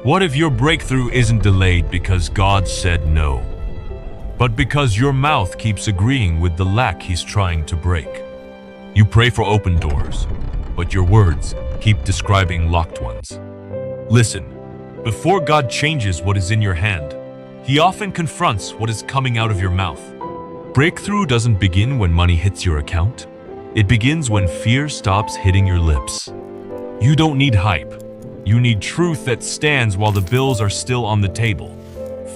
What if your breakthrough isn't delayed because God said no, but because your mouth keeps agreeing with the lack He's trying to break? You pray for open doors, but your words keep describing locked ones. Listen, before God changes what is in your hand, He often confronts what is coming out of your mouth. Breakthrough doesn't begin when money hits your account. It begins when fear stops hitting your lips. You don't need hype. You need truth that stands while the bills are still on the table.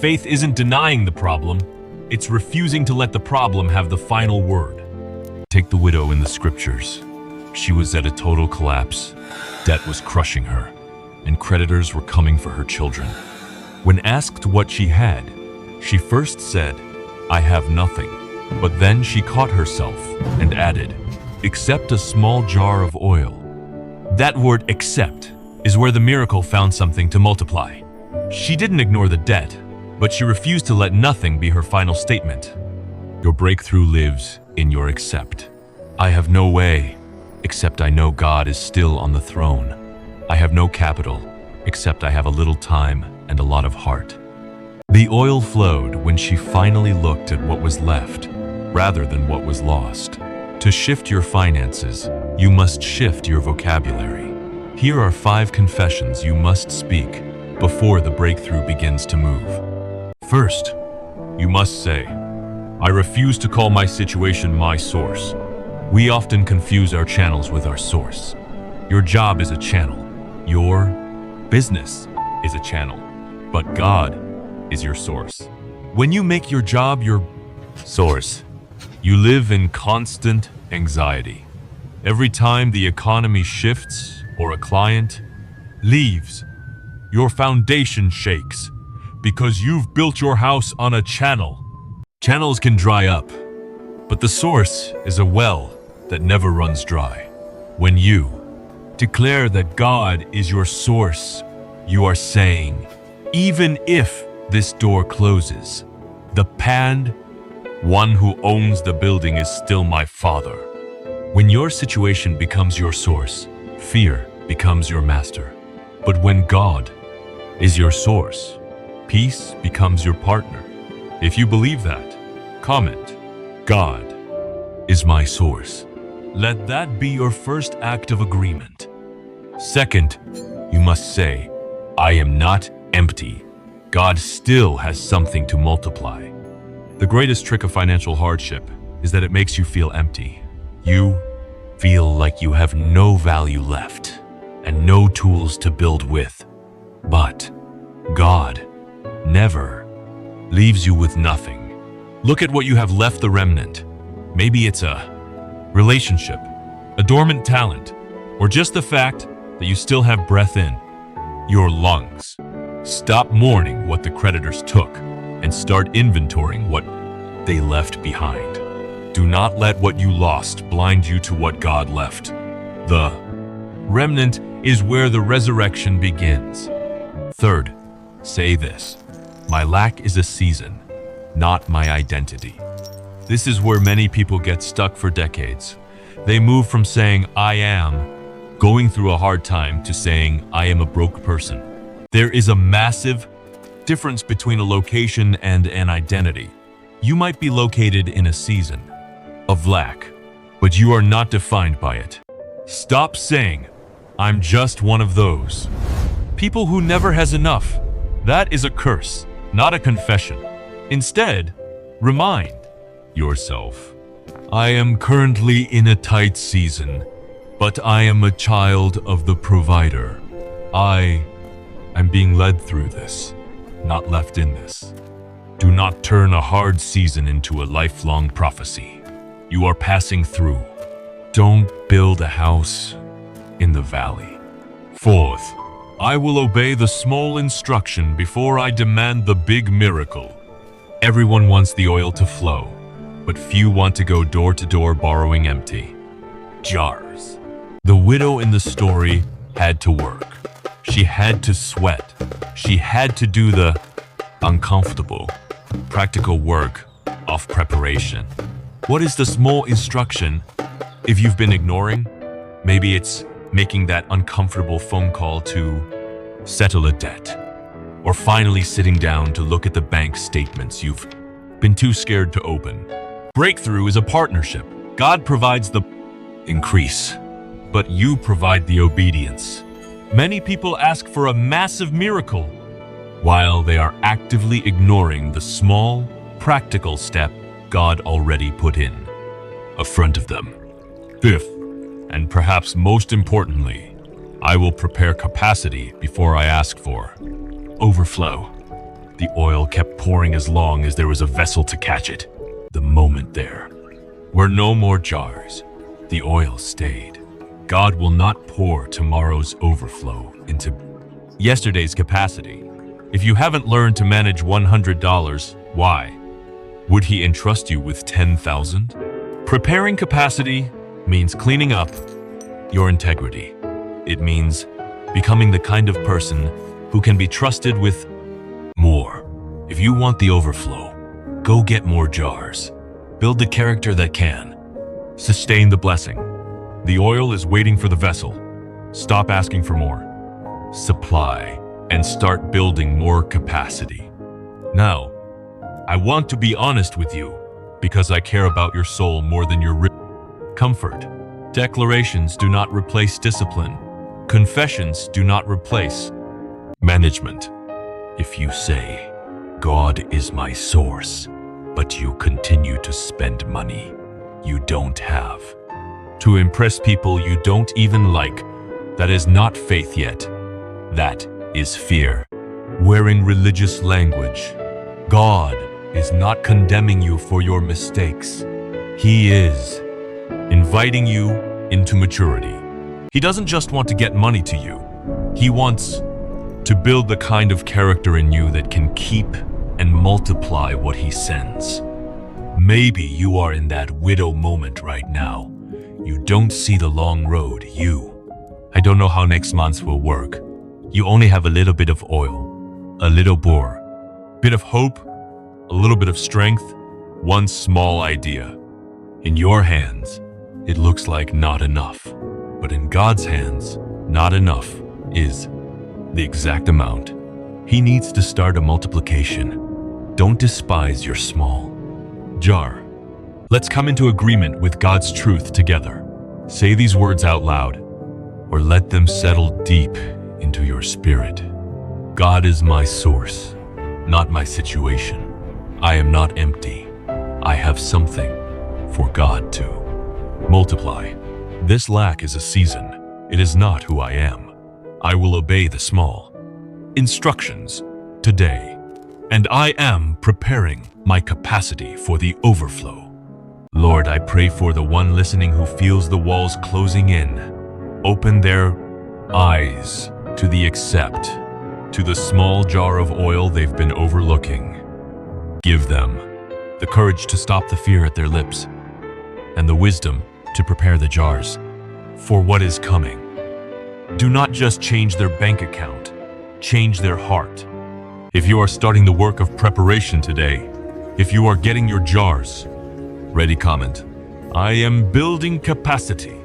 Faith isn't denying the problem. It's refusing to let the problem have the final word. Take the widow in the scriptures. She was at a total collapse. Debt was crushing her, and creditors were coming for her children. When asked what she had, she first said, "I have nothing." But then she caught herself and added, "Except a small jar of oil." That word "except" is where the miracle found something to multiply. She didn't ignore the debt, but she refused to let nothing be her final statement. Your breakthrough lives in your "except." I have no way, except I know God is still on the throne. I have no capital, except I have a little time and a lot of heart. The oil flowed when she finally looked at what was left, rather than what was lost. To shift your finances, you must shift your vocabulary. Here are 5 confessions you must speak before the breakthrough begins to move. First, you must say, "I refuse to call my situation my source." We often confuse our channels with our source. Your job is a channel. Your business is a channel. But God is your source. When you make your job your source, you live in constant anxiety. Every time the economy shifts or a client leaves, your foundation shakes because you've built your house on a channel. Channels can dry up, but the source is a well that never runs dry. When you declare that God is your source, you are saying, "Even if this door closes, the one who owns the building is still my Father." When your situation becomes your source, fear becomes your master. But when God is your source, peace becomes your partner. If you believe that, comment, "God is my source." Let that be your first act of agreement. Second, you must say, "I am not empty. God still has something to multiply." The greatest trick of financial hardship is that it makes you feel empty. You feel like you have no value left and no tools to build with. But God never leaves you with nothing. Look at what you have left the remnant. Maybe it's a relationship, a dormant talent, or just the fact that you still have breath in your lungs. Stop mourning what the creditors took and start inventorying what they left behind. Do not let what you lost blind you to what God left. The remnant is where the resurrection begins. Third, say this: "My lack is a season, not my identity." This is where many people get stuck for decades. They move from saying, "I am going through a hard time," to saying, "I am a broke person." There is a massive difference between a location and an identity. You might be located in a season of lack, but you are not defined by it. Stop saying, "I'm just one of those people who never has enough." That is a curse, not a confession. Instead, remind yourself, "I am currently in a tight season, but I am a child of the provider. I'm being led through this, not left in this." Do not turn a hard season into a lifelong prophecy. You are passing through. Don't build a house in the valley. Fourth, I will obey the small instruction before I demand the big miracle. Everyone wants the oil to flow, but few want to go door to door borrowing empty jars. The widow in the story had to work. She had to sweat. She had to do the uncomfortable, practical work of preparation. What is the small instruction if you've been ignoring? Maybe it's making that uncomfortable phone call to settle a debt. or finally sitting down to look at the bank statements you've been too scared to open. Breakthrough is a partnership. God provides the increase, but you provide the obedience. Many people ask for a massive miracle, while they are actively ignoring the small, practical step God already put in front of them. Fifth, and perhaps most importantly, I will prepare capacity before I ask for overflow. The oil kept pouring as long as there was a vessel to catch it. The moment there were no more jars. The oil stayed. God will not pour tomorrow's overflow into yesterday's capacity. If you haven't learned to manage $100, why would He entrust you with 10,000? Preparing capacity means cleaning up your integrity. It means becoming the kind of person who can be trusted with more. If you want the overflow, go get more jars. Build the character that can sustain the blessing. The oil is waiting for the vessel. Stop asking for more. Supply and start building more capacity. Now, I want to be honest with you because I care about your soul more than your comfort. Declarations do not replace discipline. Confessions do not replace management. If you say, God is my source, but you continue to spend money you don't have to impress people you don't even like, that is not faith yet. That is fear. Wearing religious language. God is not condemning you for your mistakes. He is inviting you into maturity. He doesn't just want to get money to you. He wants to build the kind of character in you that can keep and multiply what He sends. Maybe you are in that widow moment right now. You don't see the long road. I don't know how next month will work. You only have a little bit of oil, a little bore, bit of hope, a little bit of strength, one small idea. In your hands, it looks like not enough. But in God's hands, not enough is the exact amount. He needs to start a multiplication. Don't despise your small jar. Let's come into agreement with God's truth together. Say these words out loud, or let them settle deep into your spirit. God is my source, not my situation. I am not empty. I have something for God to multiply. This lack is a season. It is not who I am. I will obey the small instructions today, and I am preparing my capacity for the overflow. Lord, I pray for the one listening who feels the walls closing in. Open their eyes to the accept, to the small jar of oil they've been overlooking. Give them the courage to stop the fear at their lips and the wisdom to prepare the jars for what is coming. Do not just change their bank account, change their heart. If you are starting the work of preparation today, if you are getting your jars ready, comment, I am building capacity.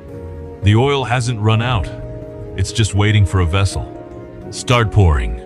The oil hasn't run out. It's just waiting for a vessel. Start pouring.